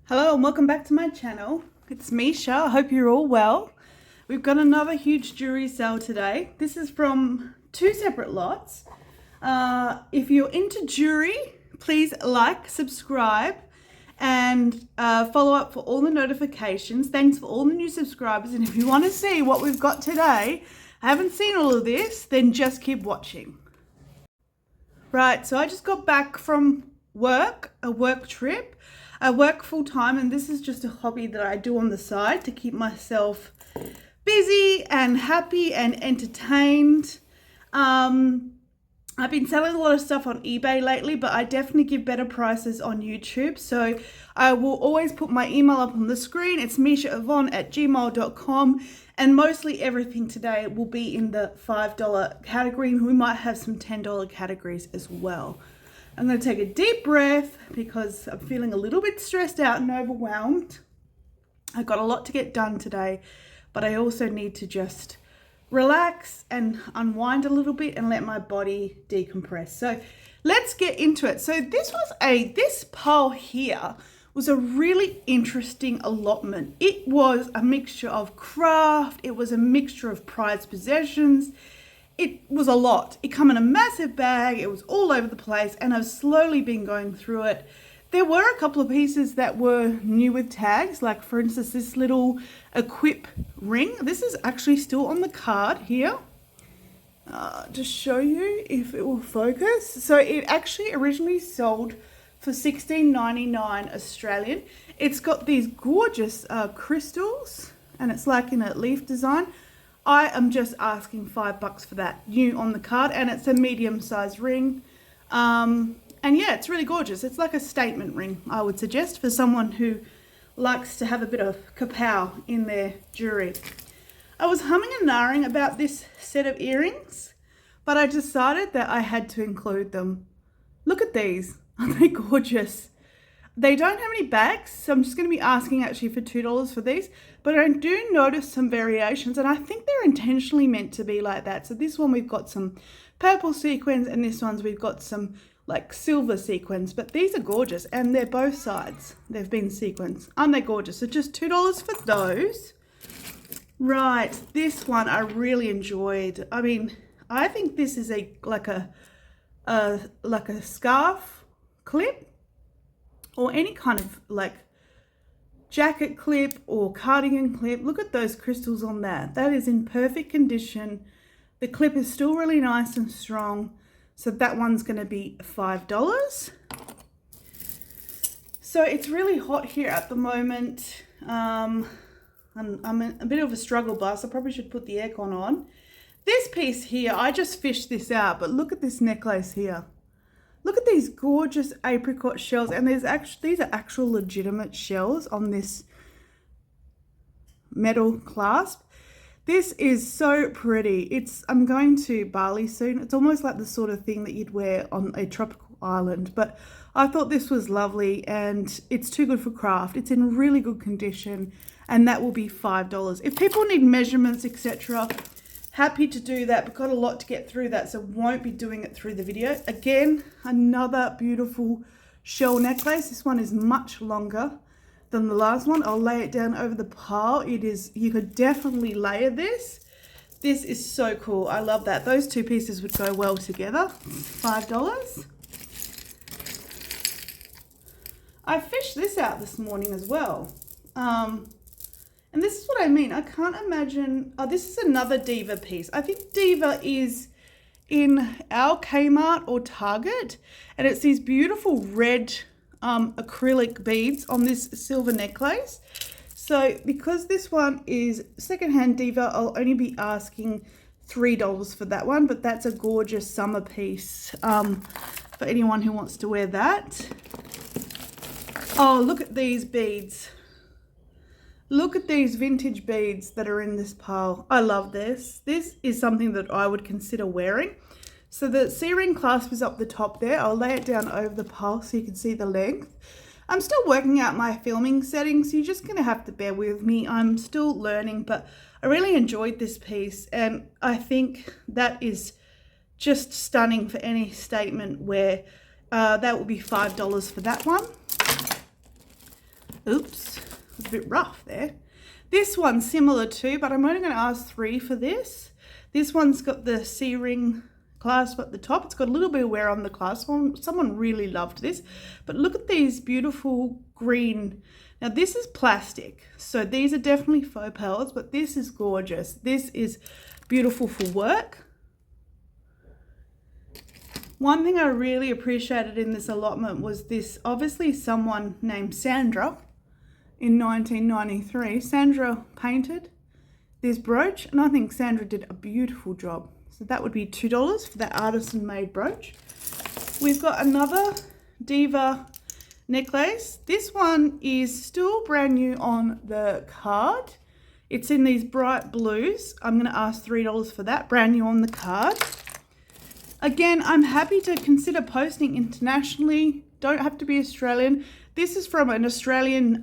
Hello and welcome back to my channel. It's Misha. I hope you're all well. We've got another huge jewelry sale today. This is from two separate lots. If you're into jewelry, please like, subscribe, and follow up for all the notifications. Thanks for all the new subscribers. And if you want to see what we've got today, I haven't seen all of this, then just keep watching. Right, so I just got back from work, a work trip. I work full time, and this is just a hobby that I do on the side to keep myself busy and happy and entertained. I've been selling a lot of stuff on eBay lately, but I definitely give better prices on YouTube. So I will always put my email up on the screen. It's meechaevonne@gmail.com. And mostly everything today will be in the $5 category. And we might have some $10 categories as well. I'm going to take a deep breath because I'm feeling a little bit stressed out and overwhelmed. I've got a lot to get done today, but I also need to just relax and unwind a little bit and let my body decompress. So let's get into it. So this pile here was a really interesting allotment. It was a mixture of craft. It was a mixture of prized possessions. It was a lot. It came in a massive bag. It was all over the place, and I've slowly been going through it. There were a couple of pieces that were new with tags, like for instance, this little equip ring. This is actually still on the card here. To show you if it will focus. So it actually originally sold for $16.99 Australian. It's got these gorgeous crystals, and it's like in a leaf design. I am just asking $5 for that, new on the card, and it's a medium-sized ring. And yeah, it's really gorgeous. It's like a statement ring, I would suggest, for someone who likes to have a bit of kapow in their jewelry. I was humming and ahhing about this set of earrings, but I decided that I had to include them. Look at these. Aren't they gorgeous? They don't have any bags, so I'm just going to be asking actually for $2 for these. But I do notice some variations, and I think they're intentionally meant to be like that. So this one we've got some purple sequins, and this one's we've got some like silver sequins. But these are gorgeous, and they're both sides. They've been sequins. Aren't they gorgeous? So just $2 for those. Right, this one I really enjoyed. I mean, I think this is like a scarf clip, or any kind of like jacket clip or cardigan clip. Look at those crystals on that. That is in perfect condition. The clip is still really nice and strong. So that one's going to be $5. So it's really hot here at the moment. I'm in a bit of a struggle bus. I probably should put the aircon on. This piece here, I just fished this out, but look at this necklace here. Look at these gorgeous apricot shells, and these are actual legitimate shells on this metal clasp. This is so pretty. I'm going to Bali soon. It's almost like the sort of thing that you'd wear on a tropical island, but I thought this was lovely, and it's too good for craft. It's in really good condition, and that will be $5. If people need measurements, etc., happy to do that, but got a lot to get through that, so won't be doing it through the video. Again, another beautiful shell necklace. This one is much longer than the last one. I'll lay it down over the pile. You could definitely layer this. This is so cool. I love that. Those two pieces would go well together. $5. I fished this out this morning as well. And this is what I mean. I can't imagine. Oh, this is another Diva piece. I think Diva is in our Kmart or Target. And it's these beautiful red acrylic beads on this silver necklace. So because this one is secondhand Diva, I'll only be asking $3 for that one. But that's a gorgeous summer piece for anyone who wants to wear that. Oh, look at these beads. Look at these vintage beads that are in this pile. I love this. This is something that I would consider wearing. So the C-ring clasp is up the top there. I'll lay it down over the pile so you can see the length. I'm still working out my filming settings, so you're just going to have to bear with me. I'm still learning, but I really enjoyed this piece, and I think that is just stunning for any statement wear. That will be $5 for that one. Oops, it was a bit rough there. This one's similar too, but I'm only going to ask $3 for this. This one's got the C-ring clasp at the top. It's got a little bit of wear on the clasp. Someone really loved this. But look at these beautiful green. Now this is plastic, so these are definitely faux pearls, but this is gorgeous. This is beautiful for work. One thing I really appreciated in this allotment was this, obviously someone named Sandra in 1993. Sandra painted this brooch, and I think Sandra did a beautiful job. So that would be $2 for that artisan made brooch. We've got another Diva necklace. This one is still brand new on the card. It's in these bright blues. I'm going to ask $3 for that, brand new on the card. Again, I'm happy to consider posting internationally. Don't have to be Australian. This is from an Australian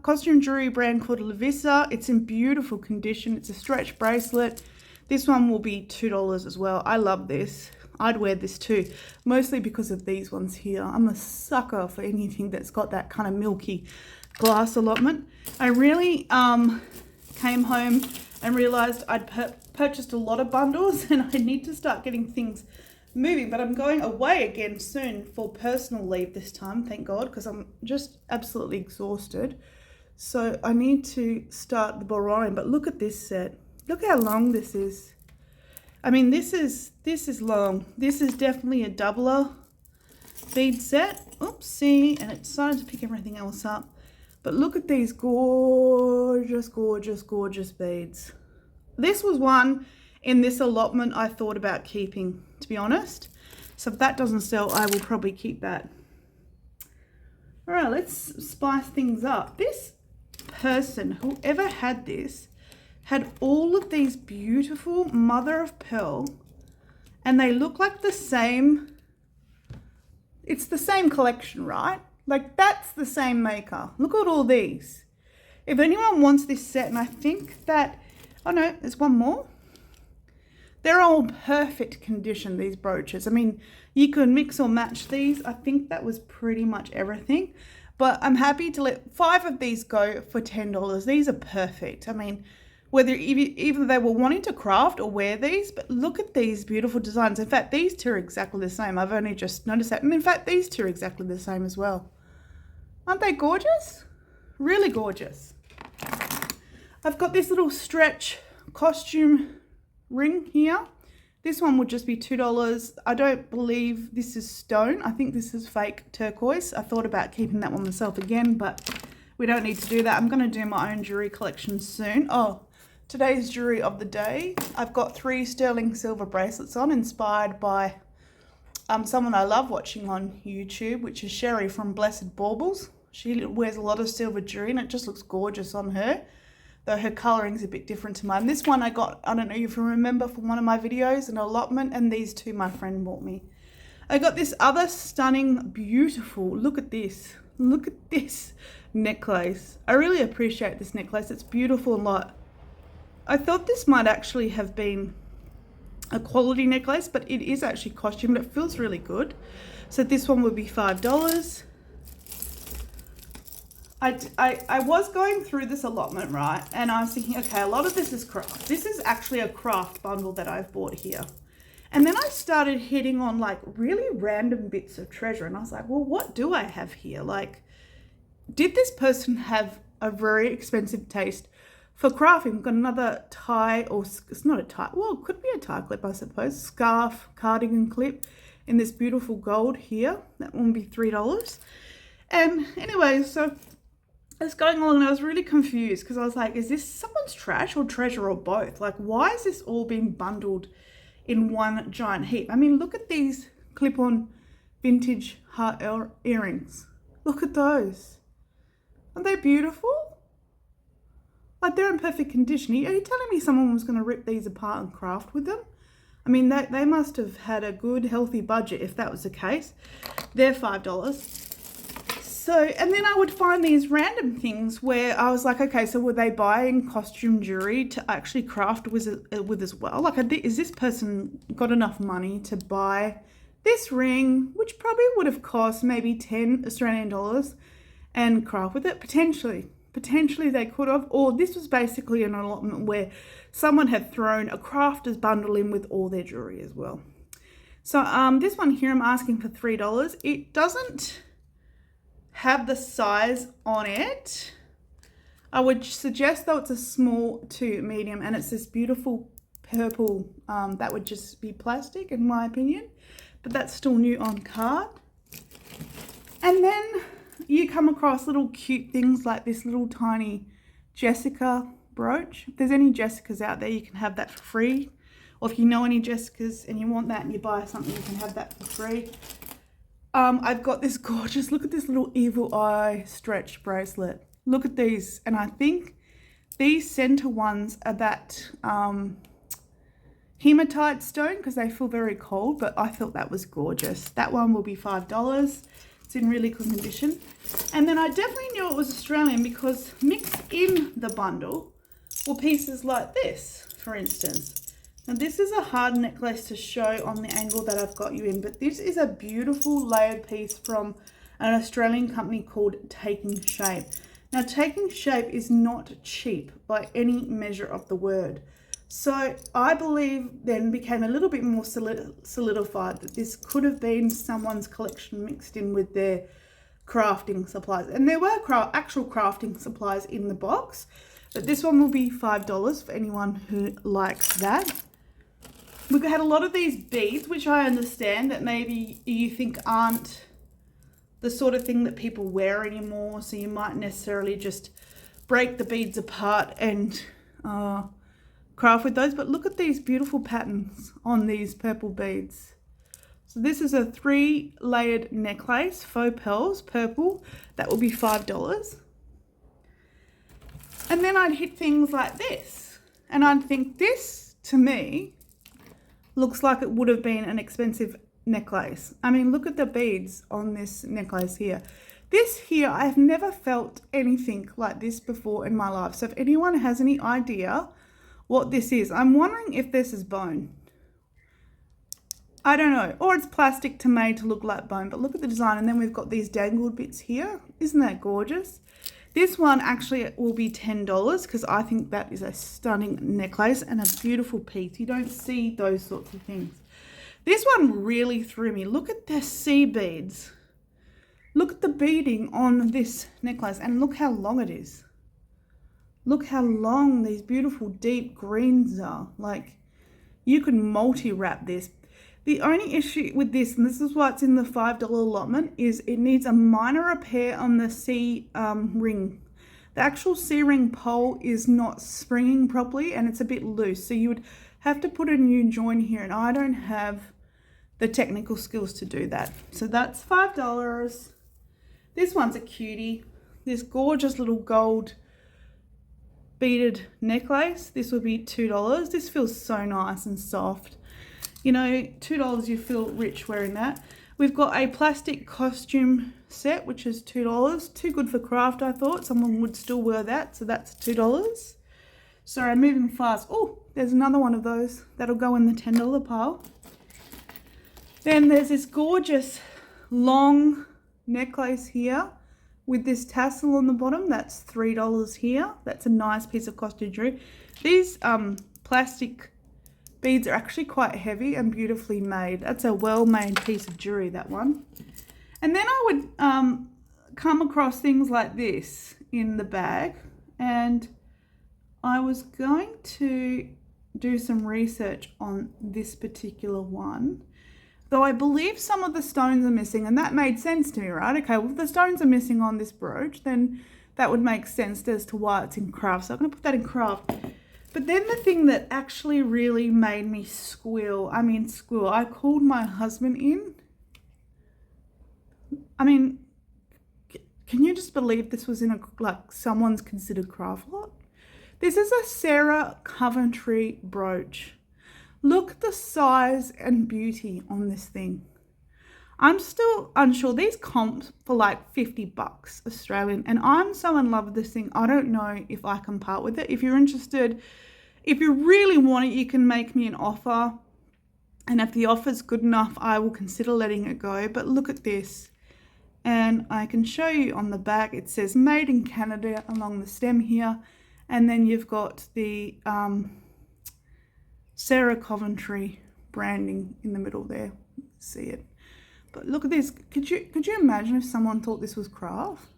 costume jewelry brand called Lavissa. It's in beautiful condition. It's a stretch bracelet. This one will be $2 as well. I love this. I'd wear this too, mostly because of these ones here. I'm a sucker for anything that's got that kind of milky glass allotment. I really came home and realized I'd purchased a lot of bundles and I need to start getting things moving, but I'm going away again soon for personal leave this time, thank God, because I'm just absolutely exhausted. So I need to start the ball rolling. But look at this set. Look how long this is. I mean, this is long. This is definitely a doubler bead set. Oopsie, and it's starting to pick everything else up. But look at these gorgeous, gorgeous, gorgeous beads. This was one in this allotment I thought about keeping, to be honest. So if that doesn't sell, I will probably keep that. All right, let's spice things up. This person, whoever had this, had all of these beautiful mother of pearl, and they look like the same. It's the same collection, right? Like, that's the same maker. Look at all these. If anyone wants this set, and I think that, oh no, there's one more. They're all perfect condition, these brooches. I mean, you could mix or match these. I think that was pretty much everything. But I'm happy to let 5 of these go for $10. These are perfect. I mean, whether either they were wanting to craft or wear these, but look at these beautiful designs. In fact, these two are exactly the same. I've only just noticed that. And in fact, these two are exactly the same as well. Aren't they gorgeous? Really gorgeous. I've got this little stretch costume ring here. This one would just be $2. I don't believe this is stone. I think this is fake turquoise. I thought about keeping that one myself again, but we don't need to do that. I'm going to do my own jewelry collection soon. Oh, today's jewelry of the day. I've got 3 sterling silver bracelets on, inspired by someone I love watching on YouTube, which is Sherry from Blessed Baubles. She wears a lot of silver jewelry and it just looks gorgeous on her, though her colouring's a bit different to mine. This one I got, I don't know if you remember, from one of my videos, an allotment, and these two my friend bought me. I got this other stunning, beautiful, look at this necklace. I really appreciate this necklace. It's beautiful and light. I thought this might actually have been a quality necklace, but it is actually costume, but it feels really good. So this one would be $5. I was going through this allotment, right, and I was thinking, okay, a lot of this is craft. This is actually a craft bundle that I've bought here. And then I started hitting on like really random bits of treasure, and I was like, well, what do I have here? Like, did this person have a very expensive taste for crafting? We've got another tie, or it's not a tie, well, it could be a tie clip, I suppose, scarf, cardigan clip in this beautiful gold here. That one would be $3. And anyway, so I was going along and I was really confused because I was like, is this someone's trash or treasure or both? Like, why is this all being bundled in one giant heap? I mean, look at these clip-on vintage heart earrings. Look at those. Aren't they beautiful? Like, they're in perfect condition. Are you telling me someone was going to rip these apart and craft with them? I mean, they must have had a good, healthy budget if that was the case. They're $5. So, and then I would find these random things where I was like, okay, so were they buying costume jewelry to actually craft with as well? Like, is this person got enough money to buy this ring, which probably would have cost maybe 10 Australian dollars, and craft with it? Potentially they could have, or this was basically an allotment where someone had thrown a crafter's bundle in with all their jewelry as well. So this one here I'm asking for $3. It doesn't have the size on it. I would suggest though it's a small to medium, and it's this beautiful purple that would just be plastic in my opinion, but that's still new on card. And then you come across little cute things like this little tiny Jessica brooch. If there's any Jessicas out there, you can have that for free. Or if you know any Jessicas and you want that and you buy something, you can have that for free. I've got this gorgeous, look at this little evil eye stretch bracelet. Look at these. And I think these center ones are that hematite stone because they feel very cold, but I thought that was gorgeous. That one will be $5. It's in really good condition. And then I definitely knew it was Australian because mixed in the bundle were pieces like this, for instance. Now this is a hard necklace to show on the angle that I've got you in, but this is a beautiful layered piece from an Australian company called Taking Shape. Now Taking Shape is not cheap by any measure of the word. So I believe then became a little bit more solidified that this could have been someone's collection mixed in with their crafting supplies. And there were actual crafting supplies in the box, but this one will be $5 for anyone who likes that. We've had a lot of these beads, which I understand that maybe you think aren't the sort of thing that people wear anymore. So you might necessarily just break the beads apart and craft with those, but look at these beautiful patterns on these purple beads. So this is a 3-layered necklace, faux pearls, purple. That will be $5. And then I'd hit things like this, and I'd think this, to me, looks like it would have been an expensive necklace. I mean, look at the beads on this necklace here. This here, I've never felt anything like this before in my life. So if anyone has any idea what this is, I'm wondering if this is bone. I don't know, or it's plastic made to look like bone, but look at the design. And then we've got these dangled bits here. Isn't that gorgeous? This one actually will be $10 because I think that is a stunning necklace and a beautiful piece. You don't see those sorts of things. This one really threw me. Look at the sea beads. Look at the beading on this necklace and look how long it is. Look how long these beautiful deep greens are. Like, you could multi-wrap this. The only issue with this, and this is why it's in the $5 allotment, is it needs a minor repair on the C ring. The actual C ring pole is not springing properly and it's a bit loose. So you would have to put a new join here, and I don't have the technical skills to do that. So that's $5. This one's a cutie. This gorgeous little gold beaded necklace. This would be $2. This feels so nice and soft. You know, $2, you feel rich wearing that. We've got a plastic costume set, which is $2. Too good for craft, I thought. Someone would still wear that, so that's $2. Sorry, I'm moving fast. Oh, there's another one of those. That'll go in the $10 pile. Then there's this gorgeous long necklace here with this tassel on the bottom. That's $3 here. That's a nice piece of costume jewelry. These plastic beads are actually quite heavy and beautifully made. That's a well-made piece of jewelry, that one. And then I would come across things like this in the bag, and I was going to do some research on this particular one, though I believe some of the stones are missing, and that made sense to me, right? Okay, well, if the stones are missing on this brooch, then that would make sense as to why it's in craft. So I'm going to put that in craft. But then the thing that actually really made me squeal, I called my husband in. I mean, can you just believe this was in someone's considered craft lot? This is a Sarah Coventry brooch. Look at the size and beauty on this thing. I'm still unsure. These comps for like $50 Australian, and I'm so in love with this thing. I don't know if I can part with it. If you're interested, if you really want it, you can make me an offer. And if the offer's good enough, I will consider letting it go. But look at this. And I can show you on the back, it says made in Canada along the stem here. And then you've got the Sarah Coventry branding in the middle there. See it. But look at this. Could you imagine if someone thought this was craft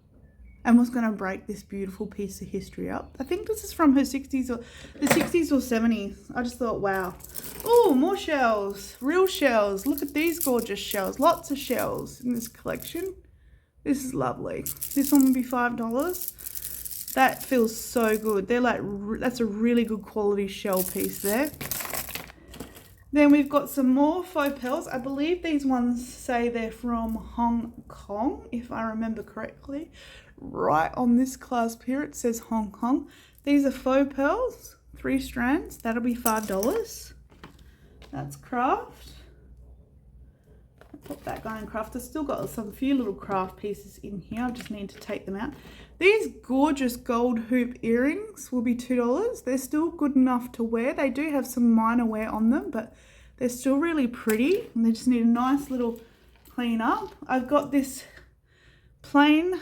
and was going to break this beautiful piece of history up? I think this is from her 60s or the 60s or 70s. I just thought, wow. Oh, more shells. Real shells. Look at these gorgeous shells. Lots of shells in this collection. This is lovely. This one would be $5. That feels so good. They're like, that's a really good quality shell piece there. Then we've got some more faux pearls. I believe these ones say they're from Hong Kong, if I remember correctly. Right on this clasp here, it says Hong Kong. These are faux pearls, 3 strands. That'll be $5. That's craft. Put that guy in craft. I've still got a few little craft pieces in here. I just need to take them out. These gorgeous gold hoop earrings will be $2. They're still good enough to wear. They do have some minor wear on them, but they're still really pretty. And they just need a nice little clean up. I've got this plain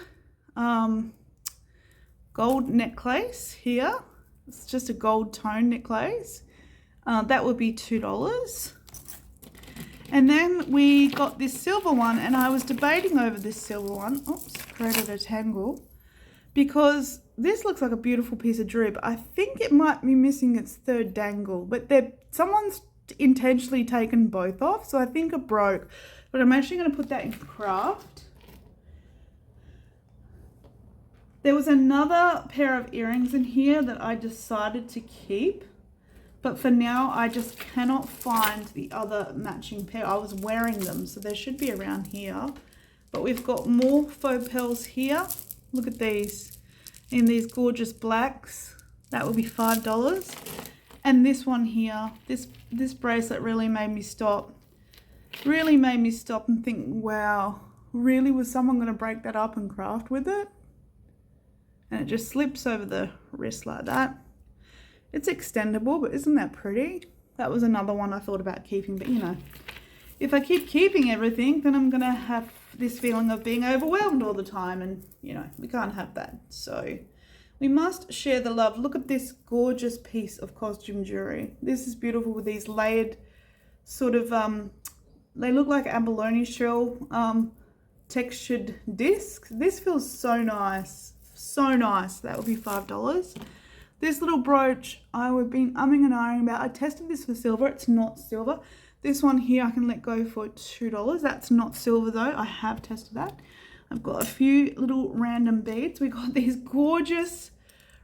gold necklace here. It's just a gold tone necklace. That would be $2. And then we got this silver one, and I was debating over this silver one. Oops, created a tangle. Because this looks like a beautiful piece of jewelry, but I think it might be missing its third dangle. But someone's intentionally taken both off, so I think it broke. But I'm actually going to put that in craft. There was another pair of earrings in here that I decided to keep. But for now, I just cannot find the other matching pair. I was wearing them, so they should be around here. But we've got more faux pearls here. Look at these in these gorgeous blacks. That would be $5. And this one here, this bracelet really made me stop. Really made me stop and think, wow, really, was someone going to break that up and craft with it? And it just slips over the wrist like that. It's extendable, but isn't that pretty? That was another one I thought about keeping, but you know, if I keep keeping everything, then I'm going to have this feeling of being overwhelmed all the time, and you know, we can't have that. So we must share the love. Look at this gorgeous piece of costume jewelry. This is beautiful with these layered sort of, they look like abalone shell textured discs. This feels so nice. So nice. That would be $5. This little brooch I've been umming and ahhing about. I tested this for silver. It's not silver. This one here I can let go for $2. That's not silver though. I have tested that. I've got a few little random beads. We got these gorgeous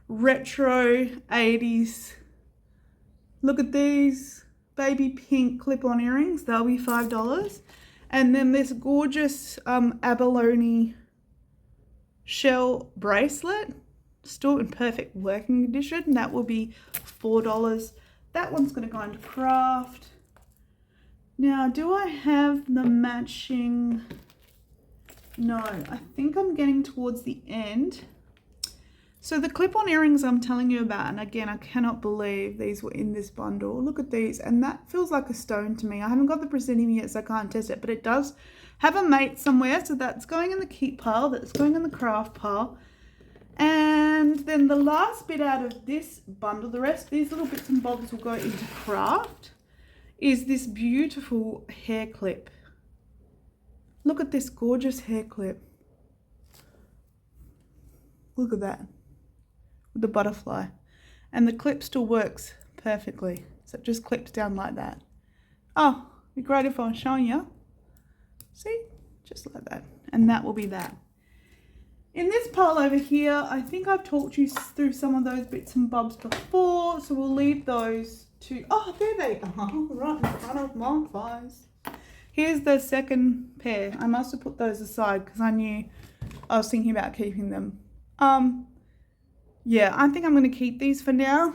retro 80s. Look at these baby pink clip-on earrings. They'll be $5. And then this gorgeous abalone shell bracelet. Still in perfect working condition. That will be $4. That one's going to go into craft. Now, do I have the matching? No, I think I'm getting towards the end. So the clip-on earrings I'm telling you about, and again, I cannot believe these were in this bundle. Look at these, and that feels like a stone to me. I haven't got the proscenium yet, so I can't test it, but it does have a mate somewhere, so that's going in the keep pile, that's going in the craft pile. And then the last bit out of this bundle, the rest, these little bits and bobs will go into craft, is this beautiful hair clip. Look at this gorgeous hair clip. Look at that, with the butterfly. And the clip still works perfectly. So it just clips down like that. Oh, it'd be great if I was showing you. See, just like that. And that will be that. In this pile over here, I think I've talked you through some of those bits and bobs before, so we'll leave those to, oh, there they are, right in front of my eyes. Here's the second pair. I must have put those aside because I knew I was thinking about keeping them. Yeah, I think I'm going to keep these for now.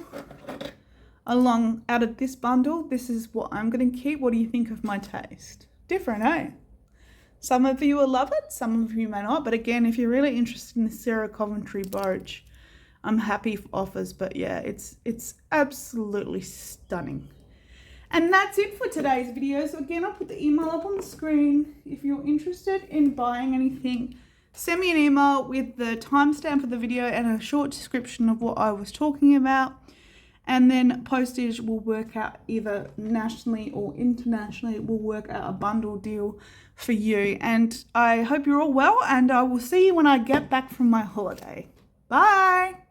Out of this bundle, this is what I'm going to keep. What do you think of my taste? Different, eh? Some of you will love it, some of you may not. But again, if you're really interested in the Sarah Coventry brooch, I'm happy for offers. But yeah, it's absolutely stunning. And that's it for today's video. So again, I'll put the email up on the screen. If you're interested in buying anything, send me an email with the timestamp of the video and a short description of what I was talking about. And then postage will work out either nationally or internationally. We'll work out a bundle deal for you. And I hope you're all well, and I will see you when I get back from my holiday. Bye.